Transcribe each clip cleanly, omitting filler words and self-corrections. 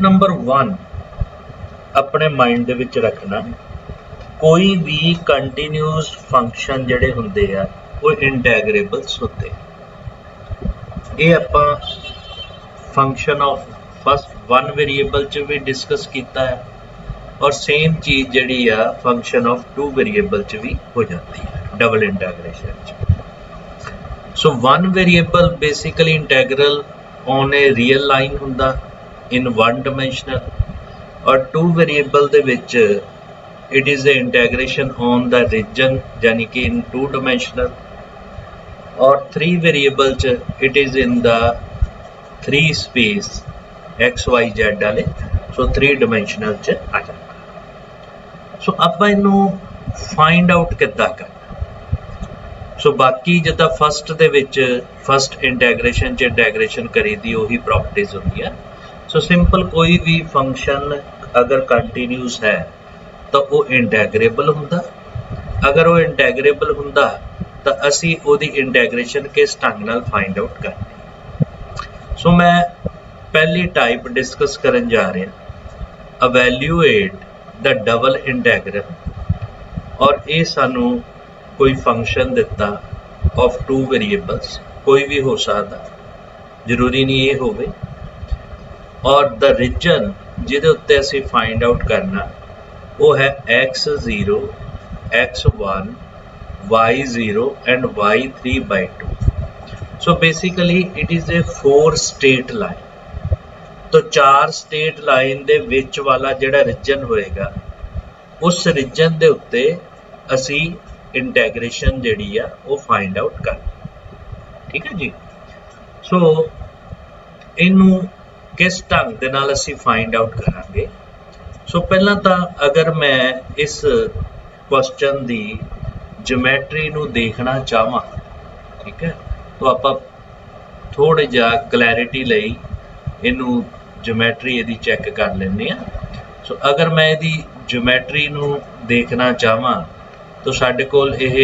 Number 1 अपने mind they विच रखना, कोई भी कंटीन्यूअस फंक्शन जिहड़े हुंदे आ वो इंटैगरेबल्स होते। ये आपां फंक्शन ऑफ फस्ट 1 वेरीएबल च भी डिस्कस किया है और सेम चीज़ जिहड़ी आ फंक्शन ऑफ 2 वेरीएबल च भी हो जाती है डबल इंटैग्रेशन च। So 1 variable basically integral on a real line हुंदा इन 1 डायमेंशनल, और 2 वेरीएबल दे which it is a integration on the region यानी कि इन 2 डायमेंशनल, और 3 वेरीएबल च it is in the 3 space x y z वाले, so 3 dimensional च आ जाता। सो आपां इनू फाइंड आउट किद्दां करना। सो बाकी जिद्दां फस्ट दे विच फस्ट इंटैग्रेशन च इंटैग्रेशन करी दी उही प्रॉपर्टीज होंदी है। सो सिंपल कोई भी फंक्शन अगर कंटीन्यूअस है तो वो इंटैगरेबल हुंदा, अगर वो इंटैगरेबल हुंदा तो असी उहदी इंटैग्रेशन किस ढंग नाल फाइंड आउट करनी। सो मैं पहली टाइप डिस्कस करन जा रहा, अवैल्यूएट द डबल इंटैगरल, और ये सानू कोई फंक्शन दिता ऑफ 2 वेरीएबल्स, कोई भी हो सकता, जरूरी नहीं ये होवे, और द रीजन जिहदे उत्ते असी फाइंड आउट करना वो है x0, x1, y0 and y3/2। So basically it is A 4 state line. तो 4 स्टेट लाइन दे विच वाला जिहड़ा रीजन होएगा उस रीजन दे उत्ते असी इंटैग्रेशन जिहड़ी आ वो फाइंड आउट करनी। ठीक है जी। सो इनू किस ढंग दे नाल असी फाइंड आउट करांगे। सो पहला तो अगर मैं इस क्वेश्चन दी ज्योमैट्री नू देखना चाहवां, ठीक है, तो आपां थोड़े जिहा क्लैरिटी लई इनू ज्योमैट्री इहदी चैक कर लैंदे आ। सो अगर मैं इहदी ज्योमैट्री नू देखना चाहवां तो साडे कोल इह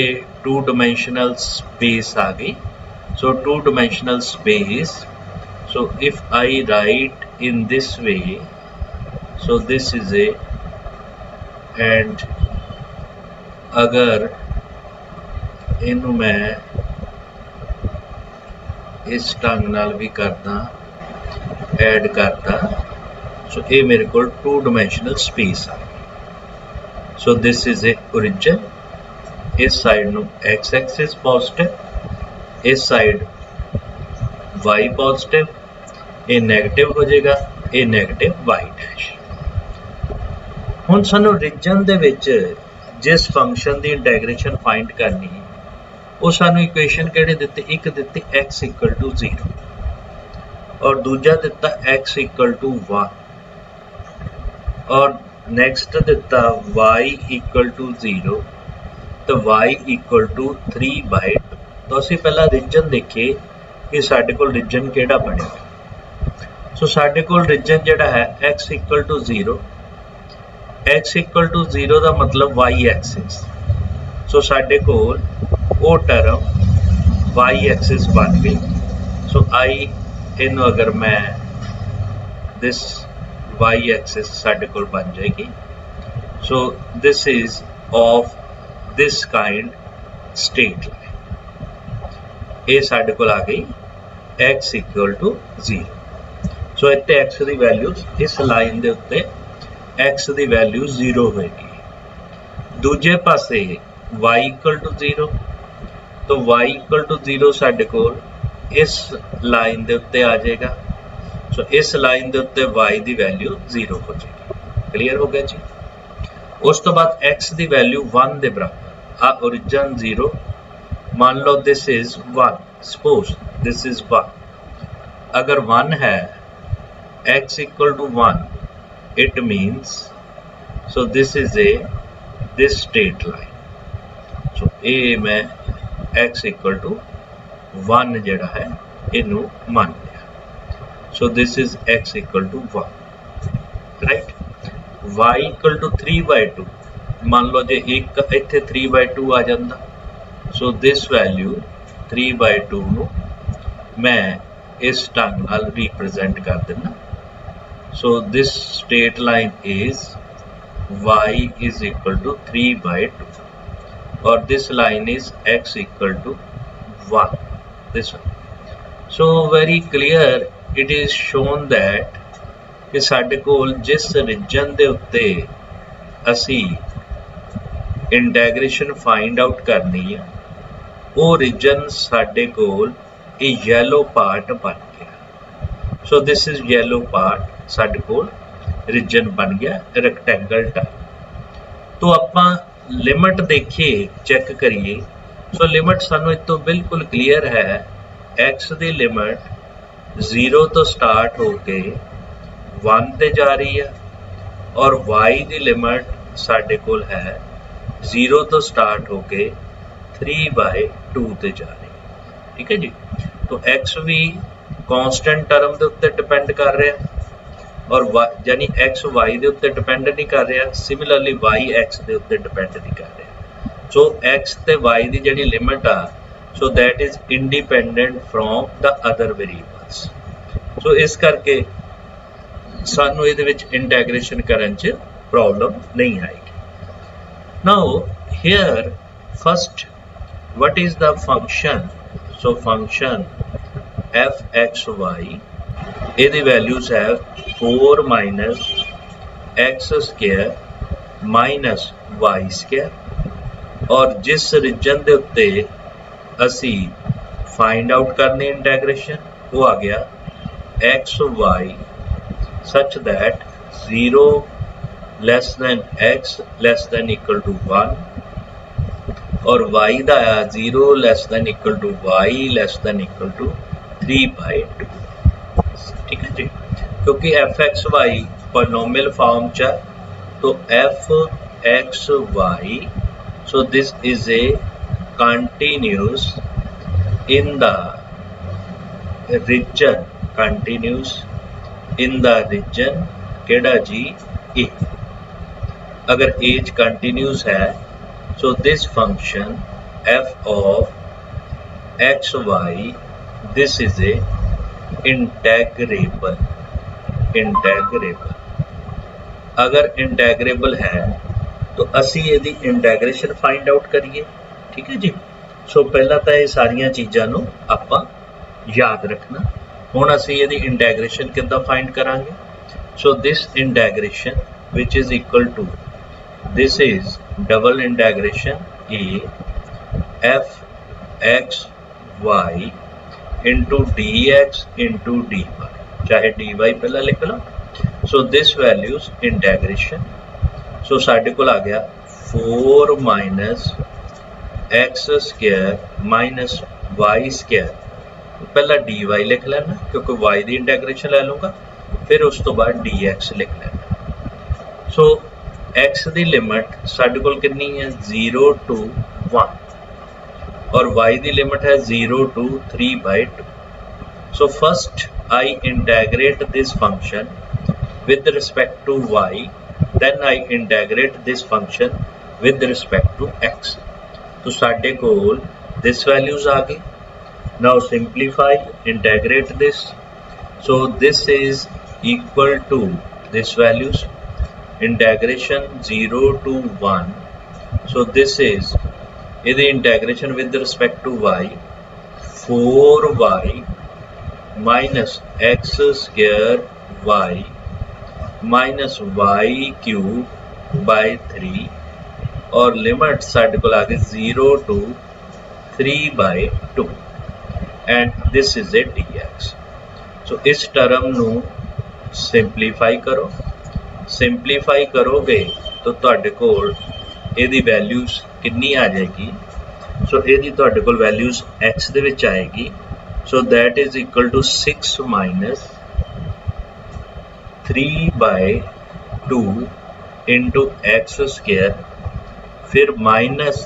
2 डायमेंशनल स्पेस आ गई। सो 2 dimensional space, so if I write in this way, so this is a, and अगर इनू मैं इस ढंग नाल भी करदा ऐड करदा, सो ये मेरे को 2 डायमेंशनल स्पेस आ गई। So this is A origin, इस साइड नू एक्स एक्सिस पॉजिटिव, इस साइड वाई पॉजिटिव, ये नैगेटिव हो जाएगा, ये नैगेटिव वाई डैश। हुण सानू रीजन दे विच जिस फंक्शन की इंटैग्रेशन फाइंड करनी वो सानू इक्वेशन किहड़े दिते, एक दिती x = 0 और दूजा दिता x = 1 और नैक्सट दिता y = 0 तो y = 3/2। तो असीं पहला रीजन देखिए कि साडे कोल रीजन किहड़ा बनेगा। सो साडे कोल रीजन जिहड़ा है x = 0, x = 0 का मतलब वाई एक्सिस। सो साडे कोल वो टर्म वाई एक्सिस बन गई। सो आई इनू अगर मैं दिस वाई एक्सिस साडे कोल बन जाएगी। सो this is of this kind straight line, ये साडे कोल आ गई x = 0। सो इत्ते x की वैल्यू इस लाइन के उत्ते x की वैल्यू 0 होएगी। दूजे पासे y = 0, तो y = 0 साडे कोल इस लाइन के उत्ते आ जाएगा। सो इस लाइन के उत्ते y की वैल्यू 0 हो जाएगी। क्लीयर हो गया जी। उस तो बाद x की वैल्यू 1 के बराबर, आ ओरिजिन 0, मान लो this is 1, suppose this is 1, अगर 1 है x = 1, it means so this is a this straight line। so a मैं x = 1 जेड़ा है इनू मान लिया। so this is x = 1, right। y = 3/2, मान लो जे एक इत्थे 3/2 आ जांदा, so this value 3/2 नू मैं इस ढंग नाल रिप्रेजेंट कर देना So this straight line is y is equal to 3 by 2, or this line is x equal to 1, this one. So very clear it is shown that कि ਸਾਡੇ ਕੋਲ जिस रीजन ਦੇ ਉੱਤੇ ਅਸੀਂ इंटैग्रेशन फाइंड आउट करनी है वो रीजन ਸਾਡੇ ਕੋਲ ਇਹ येलो पार्ट बन गया। सो दिस इज येलो पार्ट ਸਾਡੇ ਕੋਲ रीजन बन गया रैक्टेंगल टाइप। तो ਆਪਾਂ लिमिट देखिए चेक करिए। सो लिमिट सानू इस तो बिल्कुल क्लीयर है, एक्स की लिमिट 0 तो स्टार्ट होके 1 ते जा रही है और y की लिमिट साडे कोल है 0 तो स्टार्ट होके 3/2 ते जा रही है। ठीक है जी। तो x भी कांस्टेंट टर्म के उत्ते डिपेंड कर रहा है और यानी x y के उत्ते डिपेंड नहीं कर रहा, सिमिलरली y x के उत्ते डिपेंड नहीं कर रहा। सो x ते y की जिहड़ी लिमिट आ, so that is independent from the other variables. So इस करके सानू इहदे विच इंटैग्रेशन करन च प्रॉब्लम नहीं आएगी। Now here first what is the function? So function f(x,y) ਇਹਦੀ वैल्यूज है 4 minus x square minus y square, और जिस रीजन के उत्ते असी फाइंड आउट करने इंटैग्रेशन वो आ गया x y such that 0 less than x less than equal to 1 और वाई का आया 0 less than equal to y less than equal to 3/2। ठीक है जी। क्योंकि f x y polynomial form च तो f x y, so this is a continuous in the region, continuous in the region केड़ा जी ए। अगर एज कंटिन्यूस है so this function f of x y this is a integrable. Integrable अगर integrable है तो असी यदि इंटैग्रेशन फाइंड आउट करिए। ठीक है जी। सो पहला तो ये सारिया चीज़ों नू आपां याद रखना। हुण असी यदि इंटैग्रेशन किद्दां फाइंड करांगे? So this integration which is equal to this is double integration a f x y into d x into d y, चाहे डी वाई पहला लिख लो। सो दिस वैल्यूज इंटैग्रेशन, सो साढ़े को आ गया 4 minus x square minus y square, पहला d y लिख लेना क्योंकि वाई की इंटैग्रेशन ले लूँगा, फिर उस तो बाद डी एक्स लिख लेना। सो एक्स की लिमिट साढ़े को कितनी है 0 to 1 और y की लिमिट है 0 to 3/2। So first I integrate this function with respect to y, then I integrate this function with respect to x। तो साडे कोल दिस वैल्यूज आ गई। Now simplify integrate this, so this is equal to this values integration 0 to 1, so this is यदि integration with respect to y 4y minus x square y minus y cube by 3 और limit साढ़े को आ गई 0 to 3/2 and this is A dx। सो इस term नू simplify करो, simplify करोगे तो तुहाडे कोल ਇਹਦੀ वैल्यूज कितनी आ जाएगी? सो ਇਹਦੀ ਤੁਹਾਡੇ ਕੋਲ वैल्यूज x ਦੇ ਵਿੱਚ ਆਏਗੀ। So that is equal to 6 minus 3/2 into x square, फिर माइनस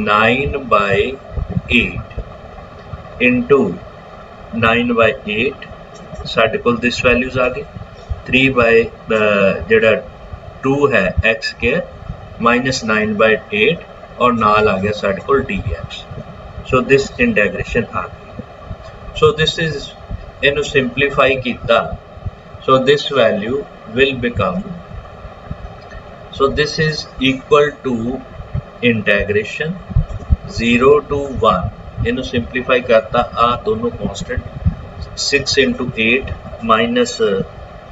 9/8 इंटू 9/8 साढ़े कोल दिस वैल्यूज आ गई 2 है एक्स स्क्वायर माइनस 9/8 और नाल आ गया साढ़े कोल dx। सो दिस इंटैग्रेशन आ गई। सो दिस इज इनू सिंपलीफाई किया So this value will become, so this is equal to integration 0 to 1 इन्हों सिंप्लीफाई करता आ दोनों constant 6 into 8 minus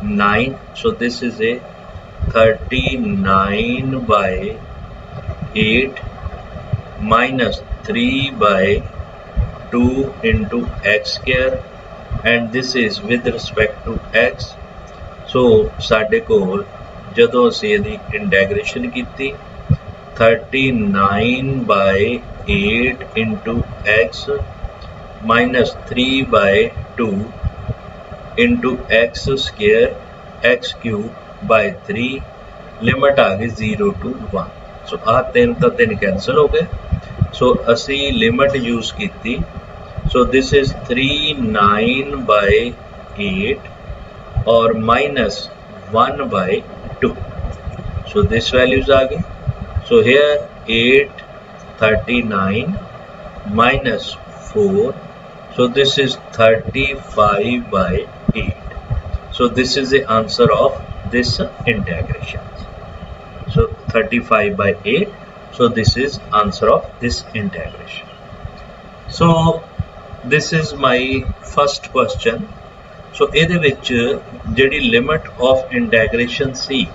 9, so this is a 39 by 8 minus 3 by 2 into x square, and this is with respect to x. So ਸਾਡੇ ਕੋਲ ਜਦੋਂ ਅਸੀਂ ਇਹਦੀ integration ਕੀਤੀ 39 by 8 into x minus 3 by 2 into x square x cube by 3, limit आ गई 0 to 1. सो आ 3 तो 3 cancel हो गए. सो असी लिमिट यूज की, सो दिस इज 39 by 8 और minus 1 by 2. So this values आ गई. So here 8 39 minus 4, so this is 35 by 8. So this is the answer of this integration. So 35 by 8, so this is answer of this integration. So this is my first question. So ਇਹਦੇ ਵਿੱਚ ਜਿਹੜੀ limit of integration ਸੀ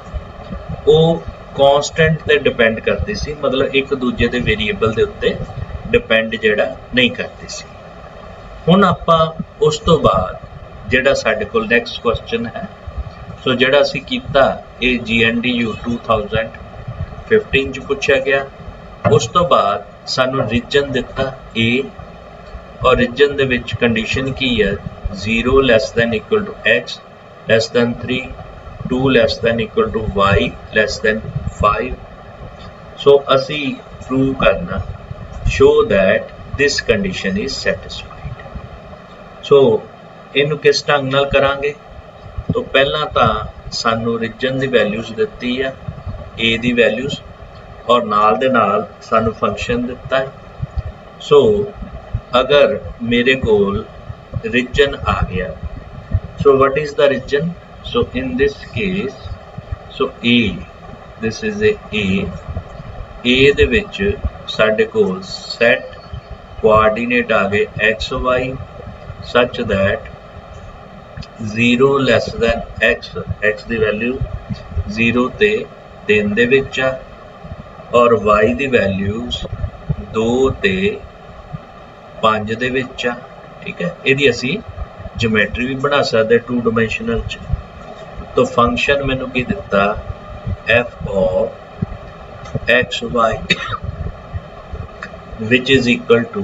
ਉਹ constant ਤੇ depend ਕਰਦੀ ਸੀ, ਮਤਲਬ ਇੱਕ ਦੂਜੇ ਦੇ ਵੇਰੀਏਬਲ ਦੇ ਉੱਤੇ ਡਿਪੈਂਡ ਜਿਹੜਾ ਨਹੀਂ ਕਰਦੀ ਸੀ. ਹੁਣ ਆਪਾਂ ਉਸ ਤੋਂ ਬਾਅਦ ਜਿਹੜਾ ਸਾਡੇ ਕੋਲ ਨੈਕਸਟ ਕੁਐਸਚਨ ਹੈ, ਸੋ ਜਿਹੜਾ ਅਸੀਂ ਕੀਤਾ ਇਹ GNDU 2015 ਚ ਪੁੱਛਿਆ ਗਿਆ. ਉਸ ਤੋਂ ਬਾਅਦ ਸਾਨੂੰ ਰੀਜਨ ਦਿੱਤਾ A, ਔਰ ਰੀਜਨ ਦੇ ਵਿੱਚ ਕੰਡੀਸ਼ਨ ਕੀ ਹੈ 0 less than equal to x less than 3, 2 less than equal to y less than 5. So ਅਸੀਂ prove करना, show that this condition is satisfied. So ਇਹਨੂੰ ਕਿਸ ਢੰਗ ਨਾਲ ਕਰਾਂਗੇ? तो ਪਹਿਲਾਂ ਤਾਂ ਸਾਨੂੰ ਰੀਜਨ ਦੀ ਵੈਲਿਊਜ਼ ਦਿੱਤੀ ਆ a ਦੀ ਵੈਲਿਊਜ਼, ਔਰ ਨਾਲ ਦੇ ਨਾਲ ਸਾਨੂੰ ਫੰਕਸ਼ਨ ਦਿੱਤਾ ਹੈ. ਸੋ ਅਗਰ ਮੇਰੇ ਕੋਲ ਰੀਜਨ ਆ ਗਿਆ, so what is the region? So in this case, so A, this is A ਦੇ ਵਿੱਚ ਸਾਡੇ ਕੋਲ set coordinate ਆ ਗਏ x y such that 0 less than x the value 0 ਤੇ 3 ਦੇ ਵਿੱਚ ਆ, ਔਰ y ਦੀ ਵੈਲਿਊਜ਼ 2 ਤੇ 5 ਦੇ ਵਿੱਚ ਆ. ਠੀਕ ਹੈ, ਇਹਦੀ ਅਸੀਂ ਜਿਓਮੈਟਰੀ ਵੀ ਬਣਾ ਸਕਦੇ 2 ਡਾਇਮੈਂਸ਼ਨਲ ਚ. तो फंक्शन मैंने की दिता f of x y which is equal to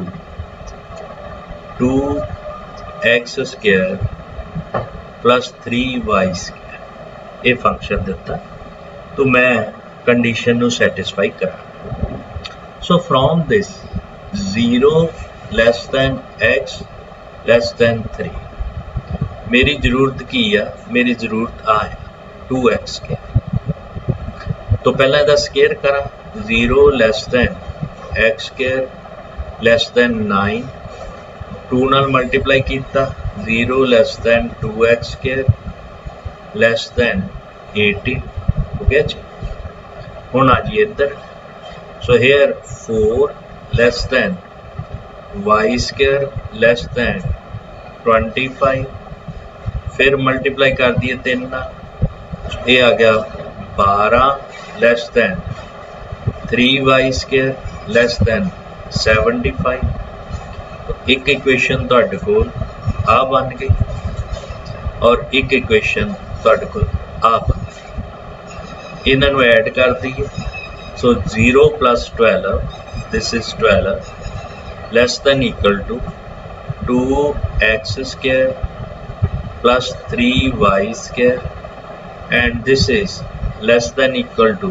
2x square plus 3y square. ये फंक्शन दिता तो मैं कंडीशन नु सैटिस्फाई करा. So from this 0 less than x less than 3 मेरी जरूरत की है, मेरी जरूरत आ है 2x स्केयर. तो पहला इसका स्केयर करा 0 less than x square less than 9, 2 नाल मल्टीप्लाई किया 0 less than 2x square less than 18. हो गया जी. हुण आ जी इधर. So here 4 less than y square less than 25, फिर मल्टीप्लाई कर दिए 3 ना, ये आ गया 12 less than 3y square less than 75. तो एक इक्वेशन तुहाडे कोल आ बन गई और एक इक्वेशन तुहाडे कोल आ बन गई. इन्हां नूं ऐड कर दईए. सो 0 plus 12, this is 12 less than equal to 2x square plus 3y square, and this is less than equal to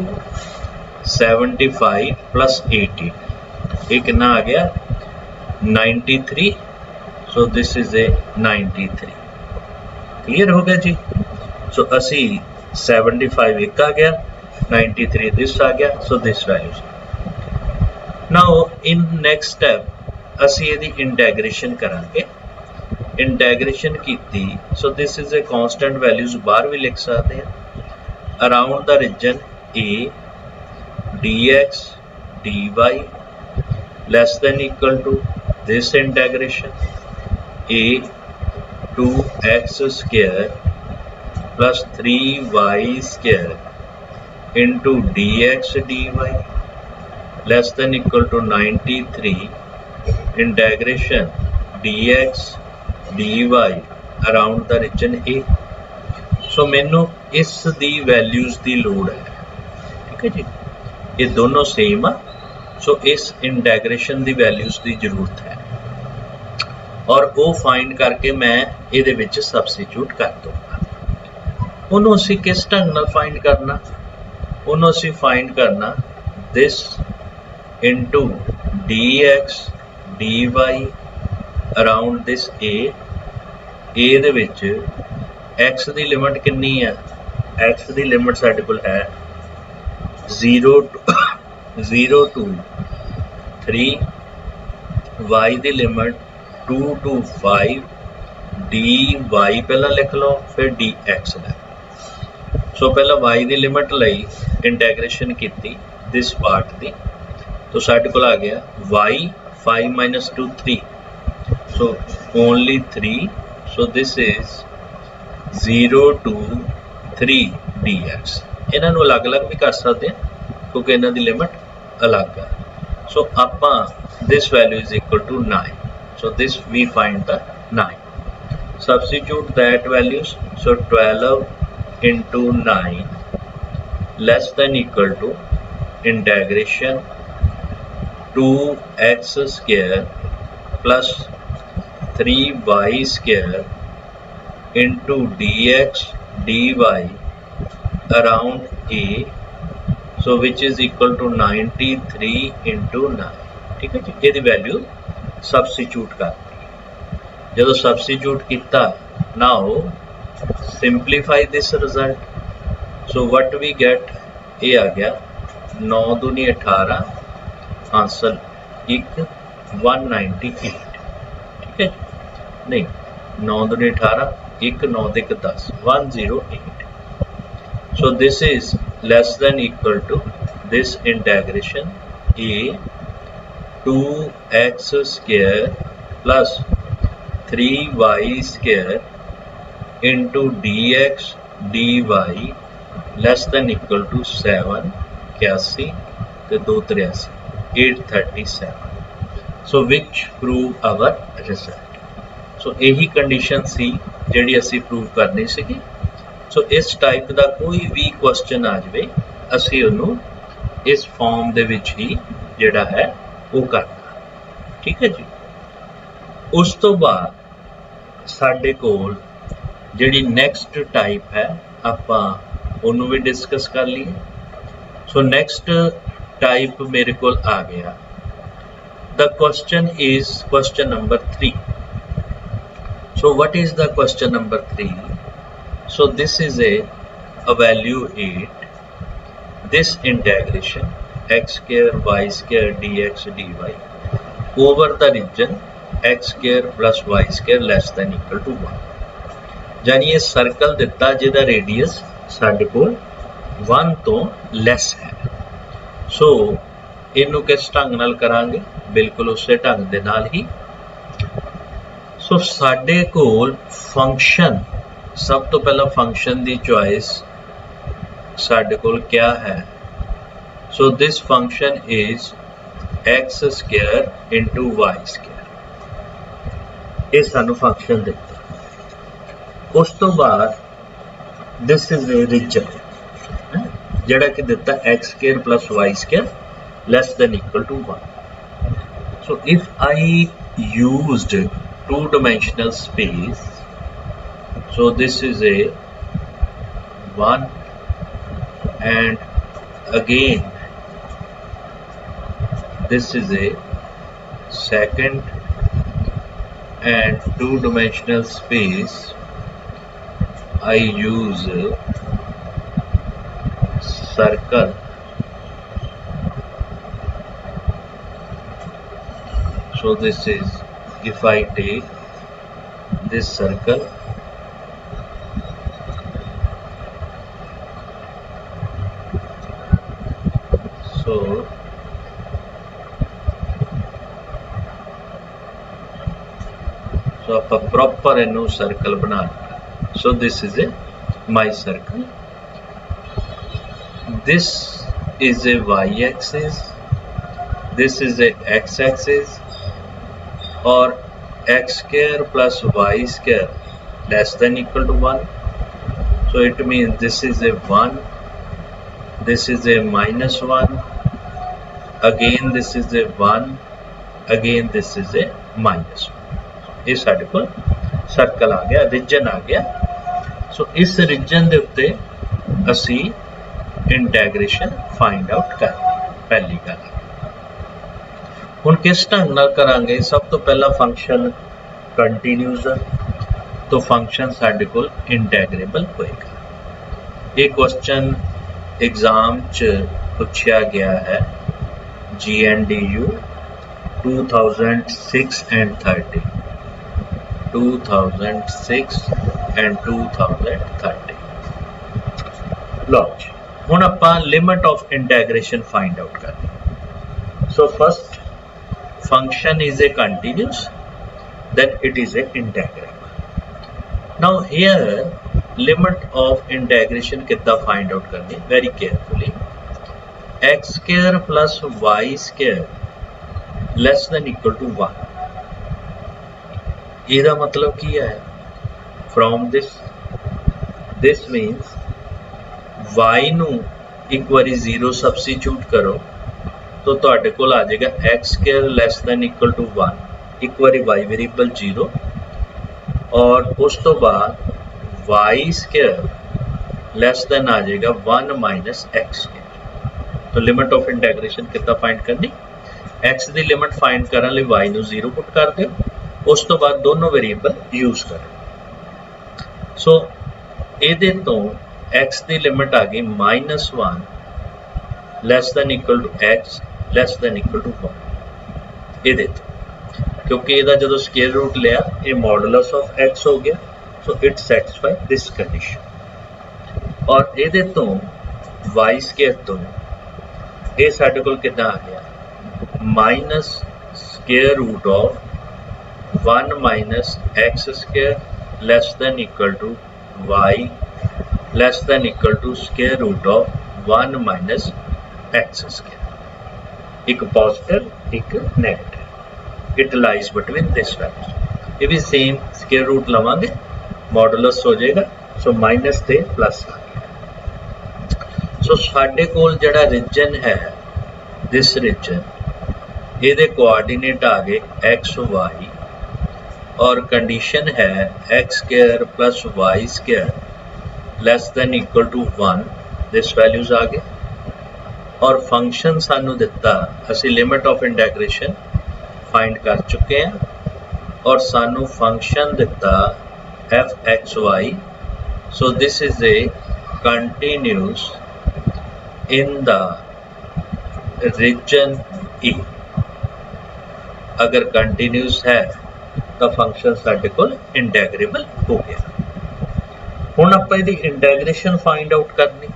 75 plus 18. ये कितना आ गया 93. so this is a 93. Clear हो गया जी. सो असी 75 एक आ गया, 93 this आ गया. so this values. now in next step असी ਇਹਦੀ इंटैग्रेशन करांगे. इंटैग्रेशन की, so this is a constant values बाहर भी लिख सकते हैं। Around the region a dx dy less than equal to this integration a 2x square plus 3y square into dx dy less than equal to 93 integration dx dy around the region A। सो मैनू इस the values की लोड़ है, ठीक है जी, ये दोनों same आ। सो इस इंटैग्रेशन की वैल्यूज की जरूरत है और वो फाइंड करके मैं ये सबस्टिट्यूट कर दूंगा। उन्होंने असी किस ढंग नाल फाइंड करना, उन्होंने असी फाइंड करना this into dx dy around this A they which x की लिमिट कितनी है, एक्स की लिमिट साडे कोल है 0 to 3, y की लिमिट 2 to 5, dy पहला लिख लो फिर dx है। सो पहला y की लिमिट लई इंटैग्रेशन की दिस पार्ट की, तो साडे कोल आ गया y 5 minus 2 3, so only 3, so this is 0 to 3 dx। इन्हां नूं अलग अलग भी कर सकते हैं क्योंकि इन्हां दी लिमिट अलग है। सो आपां this value is equal to 9, so this we find the 9, substitute that values, so 12 into 9 less than equal to integration 2x square plus 3y square into dx dy around a, so which is equal to 93 into 9, ठीक है जी। ये value substitute कर जो substitute किया, now simplify this result, so what we get, ये आ गया 9 दूनी 18, आंसर 198, ठीक है नहीं 9 दूनी 18, 1 9 1 10 108। So this is less than equal to this integration a 2x square plus 3y square into dx dy less than equal to 7 81 ਤੇ 2 83 837। so which prove our result। so यही कंडीशन सी जिहड़ी असी प्रूव करनी सीगी। सो इस टाइप का कोई भी question आ जाए असी उन्होंने इस फॉर्म दे विच ही जिहड़ा है वो करना, ठीक है जी। उस तो बाद साडे कोल जिहड़ी नैक्सट टाइप है आपां उन्होंने भी डिस्कस कर लिए। सो नैक्सट टाइप मेरे कोल आ गया, the question is question number 3। So what is the question number 3? So this is a value 8, this integration x square y square dx dy over the region x square plus y square less than equal to 1। यानी ये circle दिता जिहदा radius साडे कोल 1 तो lace है। सो इनू किस ढंग नाल करांगे, बिल्कुल उस ढंग दे नाल ही। सो साडे कोल फंक्शन, सब तो पहला फंक्शन की चॉइस साडे कोल क्या है, so this function is x square into y square, ये सानू फंक्शन दिता। उस तो बाद दिस इज ए रीजन जिहड़ा कि दिता x square plus y square less than equal to 1। So if I used 2-dimensional space, so this is a 1 and again this is a second and 2-dimensional space, I use circle, so this is if I take this circle so आप proper इनू circle बना लिया so this is a my circle this is a y-axis this is a x-axis or x square plus y square less than equal to 1 so it means this is a 1 this is a minus 1 again this is a 1 again this is a minus 1 ये साडे कोल circle आ गया reason आ गया सो इस reason दे उत्ते असी इंटैग्रेशन find out कर पहली गल हुण किस ढंग नाल करांगे सब तो पहला फंक्शन कंटीन्यूअस तो फंक्शन साडे कोल इंटैग्रेबल होएगा ये क्वेश्चन एग्जाम च पूछा गया है GNDU 2006 and 30 2006 and 2030 लो हुण आपां लिमिट ऑफ इंटैग्रेशन फाइंड आउट करनी so first function is a continuous then it is a integrable now here limit of integration कितना find out करनी very carefully x square plus y square less than equal to 1 ਇਹਦਾ मतलब ਕੀ ਹੈ from this means y ਨੂੰ ਇੱਕ ਵਾਰੀ 0 substitute ਕਰੋ तो ਤੁਹਾਡੇ ਕੋਲ ਆ ਜਾਏਗਾ x square less than equal to 1 ਇੱਕ ਵਾਰੀ y वेरिएबल 0 और उस तो बाद y square less than आ जाएगा 1 minus x square तो लिमिट ऑफ इंटैग्रेशन कितना फाइंड करनी x ਦੀ लिमिट फाइंड ਕਰਨ ਲਈ y ਨੂੰ 0 ਪੁੱਟ ਕਰ ਦਿਓ उस तो बाद दोनों वेरिएबल यूज करो सो ਇਹਦੇ ਤੋਂ x ਦੀ ਲਿਮਿਟ ਆ ਗਈ -1 less than equal to x less than equal to 1 ਇਹਦੇ ਤੋਂ ਕਿਉਂਕਿ ਇਹਦਾ ਜਦੋਂ ਸਕੁਅਰ ਰੂਟ ਲਿਆ ਇਹ ਮੋਡੂਲਸ ਆਫ x ਹੋ ਗਿਆ so it satisfy this condition ਔਰ ਇਹਦੇ ਤੋਂ y ਸਕੁਅਰ ਤੋਂ ਇਹ ਸਾਡੇ ਕੋਲ ਕਿੰਨਾ ਆ ਗਿਆ minus square root of 1 minus x square less than equal to y less than equal to square root of 1 minus x square एक positive एक negative it lies between this values ये भी same square root लवांगे मॉडुलस हो जाएगा so minus ते plus आ गया so साडे कोल जड़ा रीजन है this region ਇਹਦੇ कोऑर्डिनेट आ गए x y और कंडीशन है x square plus y square less than equal to 1 this values आ गए और फंक्शन सानू दिता असी लिमिट ऑफ इंटैग्रेशन फाइंड कर चुके हैं और सानू फंक्शन दिता f(x,y) so this is a continuous in the region E अगर कंटिन्यूअस है तो फंक्शन साडे कोल इंटैग्रेबल हो गया हुण आपां इहदी इंटैग्रेशन फाइंड आउट करनी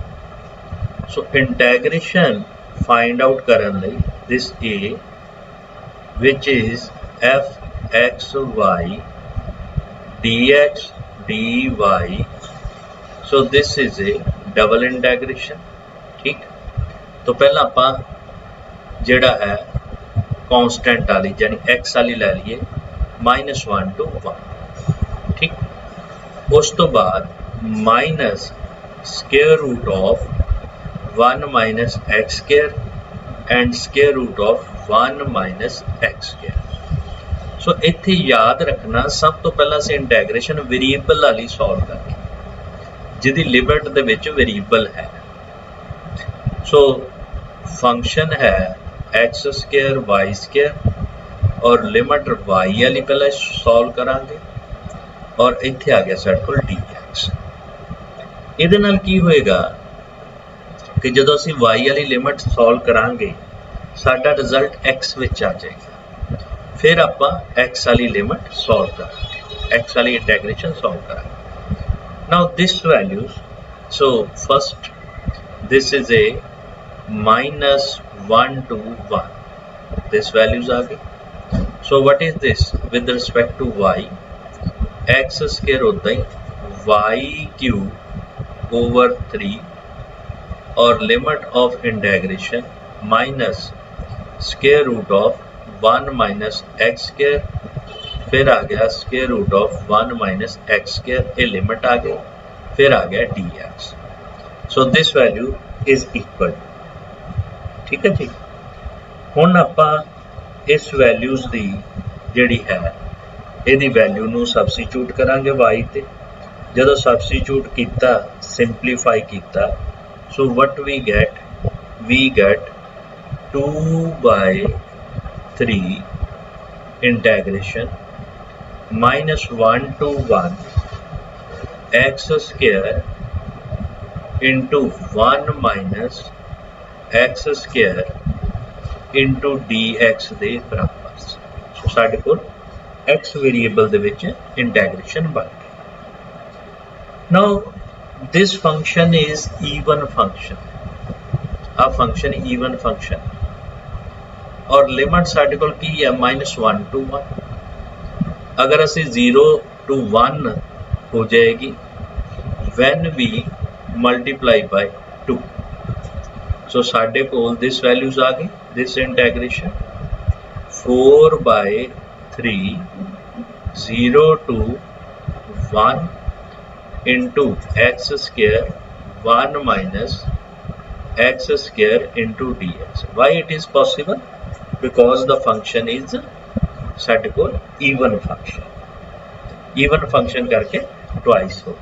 सो इंटैग्रेशन फाइंड आउट करन लई this A which is f(x,y) dx dy so this is a double integration ठीक तो पहला आपां जिहड़ा है कांस्टेंट वाली यानी x वाली ले लीए -1 to 1 ठीक उस तो बाद minus square root of 1 minus x square and square root of 1 minus x square सो इत्थे याद रखना सब तो पहला से इंटैग्रेशन वेरिएबल वाली सॉल्व करनी जिहदी लिमिट दे विच वेरिएबल है सो फंक्शन है x square y square और लिमिट y वाली पहले सॉल्व करांगे और इत्थे आ गया साडे कोल dx इहदे नाल की होएगा कि जदों असीं y वाली लिमिट सॉल्व करांगे साडा रिजल्ट x विच आ जाएगा फिर आपां x वाली लिमिट सॉल्व करांगे x वाली इंटेग्रेशन सॉल्व करांगे। Now this values, so first this is A -1 to 1, this values आ गई। so what is this with respect to y, x square होता ही y cube over 3 और limit of integration minus square root of 1 minus x square, फिर आ गया square root of 1 minus x square, ये limit आ गई, फिर आ गया dx। so this value is equal, ठीक है जी। ਹੁਣ ਆਪਾਂ ਇਸ ਵੈਲਿਊਜ਼ ਦੀ ਜਿਹੜੀ ਹੈ ਇਹਦੀ ਵੈਲਿਊ ਨੂੰ ਸਬਸਟੀਟਿਊਟ ਕਰਾਂਗੇ y ਤੇ। ਜਦੋਂ ਸਬਸਟੀਟਿਊਟ ਕੀਤਾ, ਸਿੰਪਲੀਫਾਈ ਕੀਤਾ, ਸੋ ਵਟ we get 2/3 ਇੰਟੈਗਰੇਸ਼ਨ -1 to 1 x square into 1 minus x square into dx ਦੇ ਬਰਾਬਰ। ਸੋ ਸਾਡੇ ਕੋਲ x ਵੇਰੀਏਬਲ ਦੇ ਵਿੱਚ ਇੰਟੈਗਰੇਸ਼ਨ ਬਣ ਗਈ। ਨਾਓ ਦਿਸ ਫੰਕਸ਼ਨ ਇਜ਼ ਈਵਨ ਫੰਕਸ਼ਨ, ਆ ਫੰਕਸ਼ਨ ਈਵਨ ਫੰਕਸ਼ਨ, ਔਰ ਲਿਮਟ ਸਾਡੇ ਕੋਲ ਕੀ ਹੈ -1 to 1। ਅਗਰ ਅਸੀਂ 0 to 1 ਹੋ ਜਾਏਗੀ when we multiply by 2। so ਸਾਡੇ ਕੋਲ this values ਆ ਗਈ, this integration 4/3 0 to 1 into x square 1 minus x square into dx। why it is possible? because the function is ਸਾਡੇ ਕੋਲ even function ਕਰਕੇ twice ਹੋ।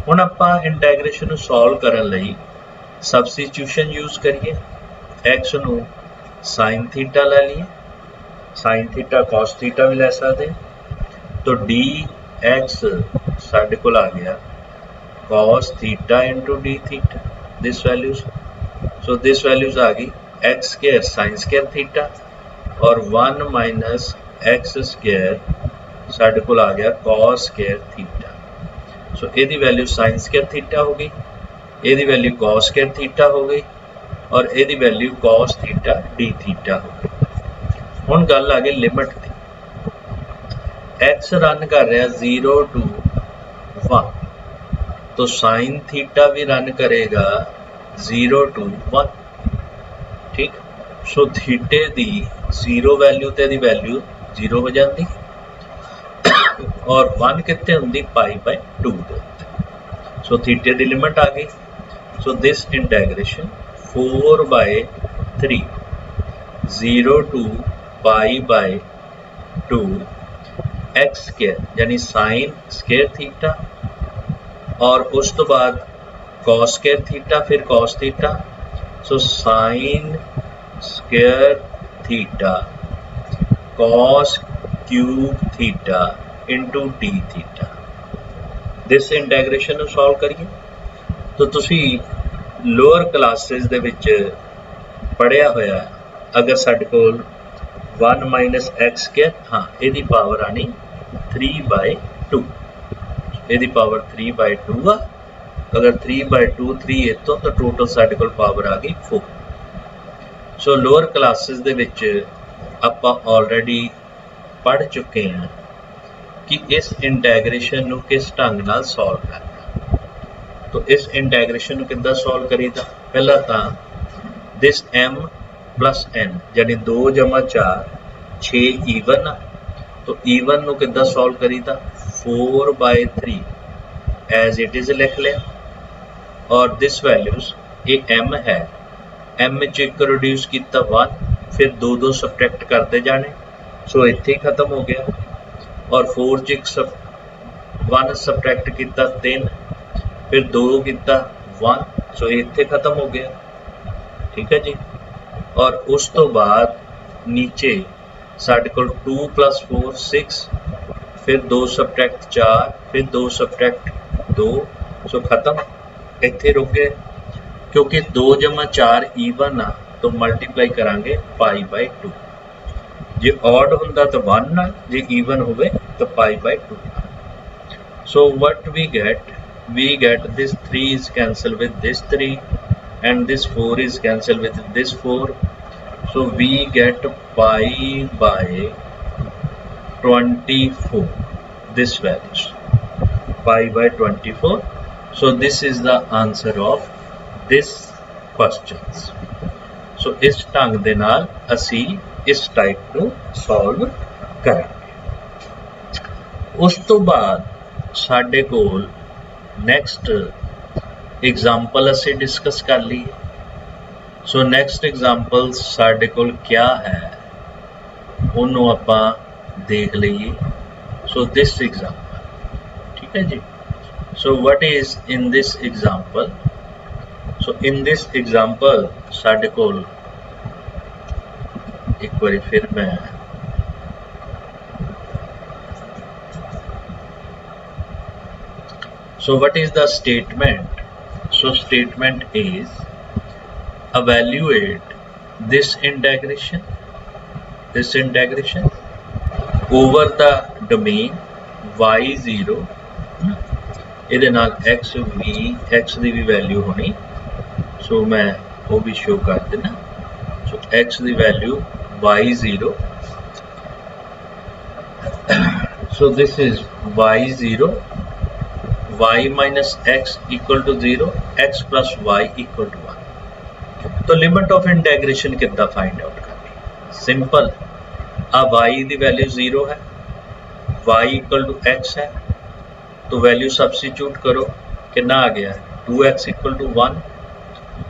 ਹੁਣ ਆਪਾਂ ਇੰਟੈਗਰੇਸ਼ਨ ਨੂੰ ਸੋਲਵ ਕਰਨ ਲਈ ਸਬਸਟੀਟਿਊਸ਼ਨ ਯੂਜ਼ ਕਰੀਏ। x ਨੂੰ sin ਥੀਟਾ ਲੈ ਲਈਏ, sin ਥੀਟਾ cos ਥੀਟਾ ਵੀ ਲੈ ਸਕਦੇ। तो dx ਸਾਡੇ ਕੋਲ ਆ ਗਿਆ cos theta into d theta, this values। so this values आ गई x square sin square theta और 1 minus x square ਸਾਡੇ ਕੋਲ ਆ ਗਿਆ cos square थीटा। so ਇਹਦੀ वैल्यू sin square थीटा हो गई, ਇਹਦੀ वैल्यू cos square थीटा हो गई और ਇਹਦੀ value cos theta d theta हो गई। ਹੁਣ ਗੱਲ ਆ ਗਈ ਲਿਮਟ ਦੀ। x रन कर रहा 0 to 1 तो sin थीटा भी रन करेगा 0 to 1, ठीक। सो थीटे दी 0 वैल्यू ते दी वैल्यू 0 हो जाती और 1 कितने होंगी π/2 दे। सो थीटे दी लिमिट आ गई। So this integration 4/3 0 to π/2 x square यानी साइन स्क्वायर थीटा और उस तो बाद cos स्क्वायर थीटा, फिर cos theta. So sine square theta cos cube theta into d theta. This integration ਨੂੰ ਸੋਲਵ ਕਰੀਏ तो ਤੁਸੀਂ ਲੋਅਰ ਕਲਾਸਿਸ ਦੇ ਵਿੱਚ ਪੜਿਆ ਹੋਇਆ, ਅਗਰ ਸਾਡੇ ਕੋਲ 1 minus x square, हाँ ਇਹਦੀ ਪਾਵਰ ਆਣੀ 3/2, ਇਹਦੀ ਪਾਵਰ 3/2 ਆ। अगर 3/2 3 इतों तो टोटल साढ़े कोल पावर आ गई 4। सो लोअर क्लासेस दे विच आपां ऑलरेडी पढ़ चुके हैं कि इस इंटैग्रेशन नूं किस ढंग नाल सॉल्व करना। तो इस इंटैग्रेशन नूं किद्दां सॉल्व करीदा? पहला तां दिस m प्लस n यानी 2 + 4 6 ईवन आ। तो ईवन नूं किद्दां सॉल्व करीदा? 4/3 एज इट इज लिख लिया और दिस वैल्यूज ये m है, m च एक रिड्यूस किया 1, फिर 2 सबट्रैक्ट करते जाने। सो इत्थे ही खत्म हो गया और 4 च 1 सबट्रैक्ट किया 3, फिर 2 किया 1, सो इत्थे खत्म हो गया, ठीक है जी। और उस तो बाद नीचे साढ़े कोल 2 + 4 6, फिर 2 सबट्रैक्ट 4, फिर 2 सबट्रैक्ट 2, सो खत्म, इत्थे रुक गए क्योंकि 2 + 4 ईवन आ। तो मल्टीप्लाई करांगे π/2। जे ऑड हुंदा तो 1 नाल, जे ईवन होवे तो π/2 नाल। So what we get this 3 is cancelled with this 3 and this 4 is cancelled with this 4. So we get π/24, this values π/24. So this is the answer of this questions. So इस ढंग दे नाल असी इस टाइप नूं solve करांगे। उस तो बाद साडे कोल नैक्सट एग्जाम्पल असी डिस्कस कर लीए। सो नैक्सट एग्जाम्पल साडे कोल क्या है उन्होंने आपां देख लीए। सो दिस एग्जाम्पल, ठीक है जी। So what is in this example? So in this example साडे कोल एक बार फिर मैं so what is the statement? So statement is evaluate this integration over the domain y0 ਇਹਦੇ ਨਾਲ x ਦੀ ਵੀ ਵੈਲਿਊ ਹੋਣੀ। ਸੋ ਮੈਂ ਉਹ ਵੀ ਸ਼ੋ ਕਰ ਦੇਣਾ। ਸੋ x the value y0, so this is y0, y minus x equal to 0, x plus y equal to 1। तो limit of integration कितना find out करनी? सिंपल, अब y की वैल्यू 0 है, y इक्वल टू x है, तो वैल्यू सब्सटीट्यूट करो, कितना आ गया 2x इक्वल टू 1।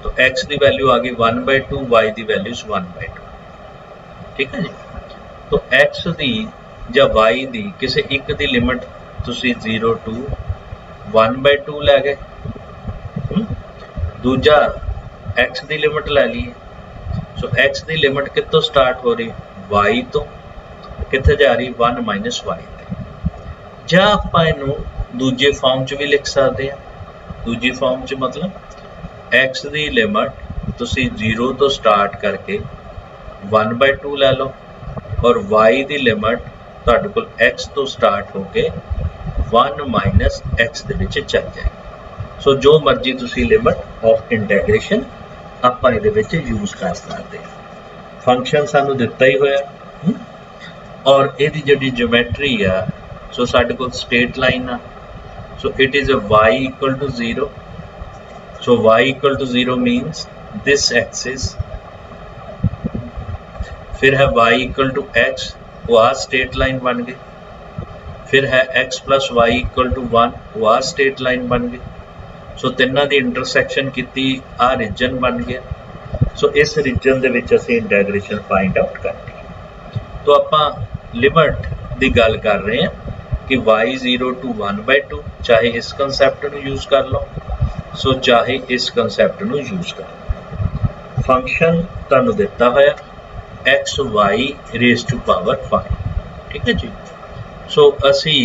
तो x की वैल्यू आ गई 1/2, y की वैल्यू 1/2, ठीक है जी। तो x की ਜਾਂ y ਦੀ ਕਿਸੇ ਇੱਕ ਦੀ ਲਿਮਿਟ ਤੁਸੀਂ 0 to 1/2 ਲੈ ਗਏ, ਦੂਜਾ x ਦੀ ਲਿਮਿਟ ਲੈ ਲਈਏ। ਸੋ x ਦੀ ਲਿਮਿਟ ਕਿੱਥੋਂ ਸਟਾਰਟ ਹੋ ਰਹੀ? y ਤੋਂ, ਕਿੱਥੇ ਜਾ ਰਹੀ? 1 ਮਾਈਨਸ y ਤੇ। ਜਾਂ ਆਪਾਂ ਇਹਨੂੰ ਦੂਜੇ ਫਾਰਮ 'ਚ ਵੀ ਲਿਖ ਸਕਦੇ ਹਾਂ। ਦੂਜੀ ਫਾਰਮ 'ਚ ਮਤਲਬ x ਦੀ ਲਿਮਿਟ ਤੁਸੀਂ 0 ਤੋਂ ਸਟਾਰਟ ਕਰਕੇ 1/2 ਲੈ ਲਓ और y ਦੀ ਲਿਮਿਟ ਤੁਹਾਡੇ ਕੋਲ x ਤੋਂ ਸਟਾਰਟ ਹੋ ਕੇ 1 ਮਾਈਨਸ x ਦੇ ਵਿੱਚ ਚੱਲ ਜਾਏਗੀ। ਸੋ ਜੋ ਮਰਜ਼ੀ ਤੁਸੀਂ ਲਿਮਿਟ ਆਫ ਇੰਟੈਗ੍ਰੇਸ਼ਨ ਆਪਾਂ ਇਹਦੇ ਵਿੱਚ ਯੂਜ਼ ਕਰ ਸਕਦੇ ਹਾਂ। ਫੰਕਸ਼ਨ ਸਾਨੂੰ ਦਿੱਤਾ ਹੀ ਹੋਇਆ ਔਰ ਇਹਦੀ ਜਿਹੜੀ ਜਿਓਮੈਟਰੀ ਆ, ਸੋ ਸਾਡੇ ਕੋਲ ਸਟੇਟ ਲਾਈਨ ਆ। So it is a y equal to 0। So y equal to 0 means this axis, फिर है y इक्वल टू x, वो आ स्ट्रेट लाइन बन गई। फिर है x plus y equal to 1, वो आ स्ट्रेट लाइन बन गई। सो तिन्ना दी इंटरसैक्शन की आ रीजन बन गया। सो इस रीजन दे विच असीं इंटैग्रेशन फाइंड आउट करनी। तो आपां लिमिट की गल कर रहे हैं कि y 0 to 1/2, चाहे इस कंसैप्ट नूं यूज़ कर लो, सो चाहे इस कंसैप्ट नूं यूज़ कर लो। फंक्शन तुहानूं दिता होया x y raise to power 5, ठीक है जी। सो असी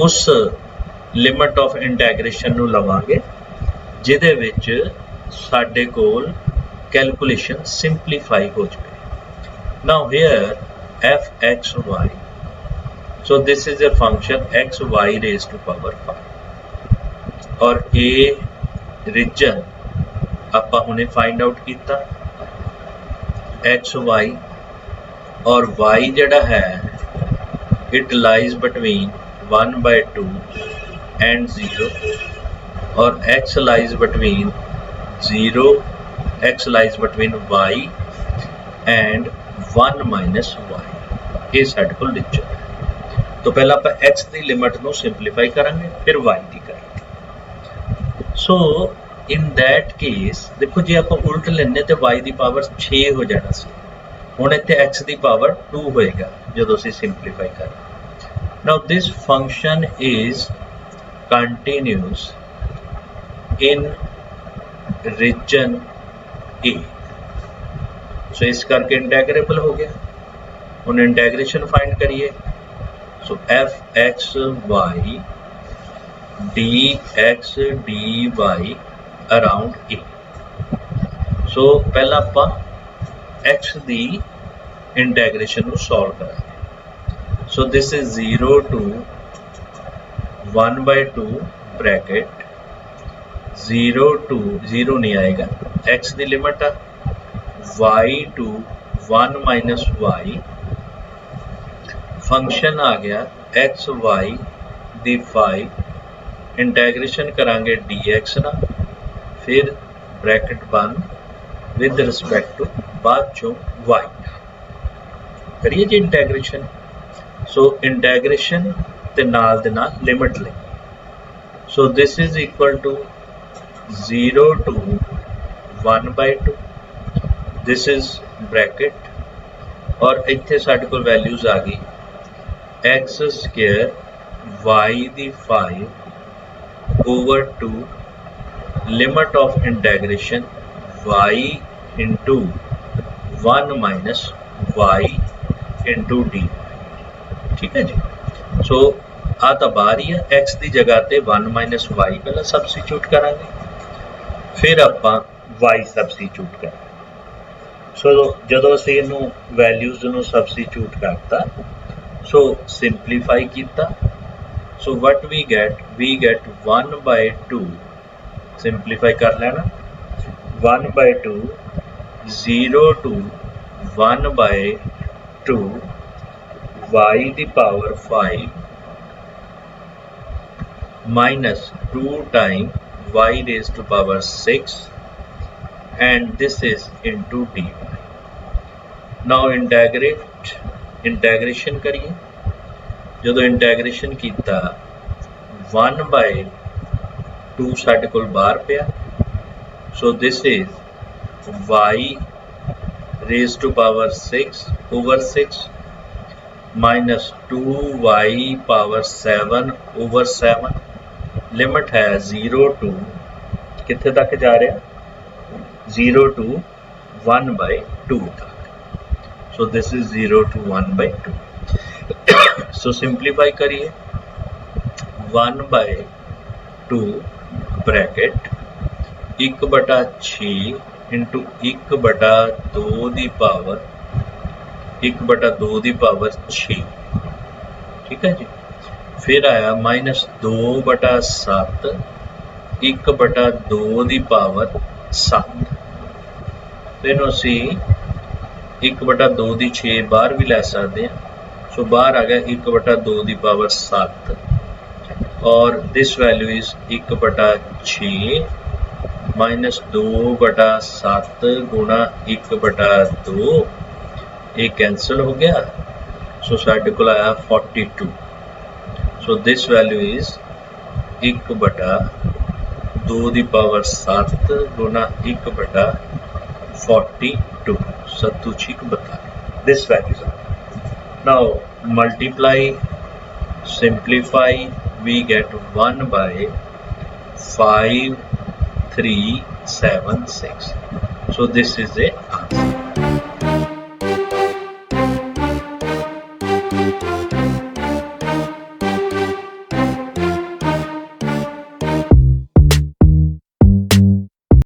उस लिमिट ऑफ इंटैग्रेशन नूं लवांगे जिहदे विच साडे कोल कैलकुलेशन सिंपलीफाई हो जाए। Now here f x y, so this is a function x y raise to power 5 और ए रीजन आपां हुणे फाइंड आउट कीता एक्स वाई और वाई जड़ा है इट लाइज बिटवीन 1/2 एंड 0 और x lies between 0, x lies between y and 1 minus y. ये साडे कोल रीजन है। तो पहला आपां एक्स की लिमिट नूं सिंपलीफाई करांगे, फिर वाई की करांगे। सो इन दैट केस देखो जे आप उल्ट लेने तो y की पावर 6 हो जाना सी, हुण इत्थे x की पावर 2 होएगा जदों असीं सिंपलीफाई करें। Now this function is continuous in region A, so इस करके इंटैग्रेबल हो गया। हुण इंटैग्रेशन फाइंड करिए। So f x y d x d y around A. So पहला आपां x दी इंटैग्रेशन ਨੂੰ ਸੋਲਵ ਕਰਾਂਗੇ। So this is 0 to 1/2 bracket 0 to 0 नहीं आएगा, x की लिमिट आ y to 1 minus y, function आ गया एक्स वाई दी 5, इंटैग्रेशन करांगे dx ना, फिर ब्रैकेट बंद विद रिस्पेक्ट टू बाद चो y करिए जी इंटैग्रेशन। सो इंटैग्रेशन ते नाल दे नाल लिमिट ले, so this is equal to 0 to 1/2, this is bracket, और इत्थे साडे कोल वैल्यूज आ गई एक्स स्क्वेयर वाई दी 5 over 2 limit of integration y into 1 minus y into d. ठीक है जी। सो आ तो बाहर ही है, x की जगह ते 1 माइनस वाई पहले सबस्टिट्यूट करांगे, फिर आपां y सबस्टिट्यूट करांगे। सो जदों असीं इहनूं वैल्यूज़ नूं सबस्टिट्यूट करता, सो सिंपलीफाई किया, so what we get 1/2, simplify कर लेना 1/2 0 to 1/2 y the power 5 minus 2 time y raised to power 6 and this is into dy। now integration करिए, जो इंटैग्रेशन किया 1/2 साडे कोल बाहर पिया, so this is y raise to power 6 over 6 minus 2y power 7 over 7, limit है 0 to कितने तक जा रहा 0 to 1/2 तक। सो this is 0 to 1/2। So simplify करिए 1/2 bracket 1/6 into 1/2 the power 1/2 the power 6। ठीक है जी। फिर आया माइनस 2/7 1/2 दी पावर 7, तेनों असी 1/2 दी 6 बाहर भी लै सकते हैं, सो बाहर आ गया 1/2 दी पावर 7 और दिस वैल्यू इज 1/6 माइनस 2/7 गुणा 1/2, ये कैंसल हो गया, सो साडे कोल आया 42। So this value is 1/2 the power 7 गुणा 1/42, 7×6 this value. Now multiply, simplify, we get 1/5376, so this is a answer।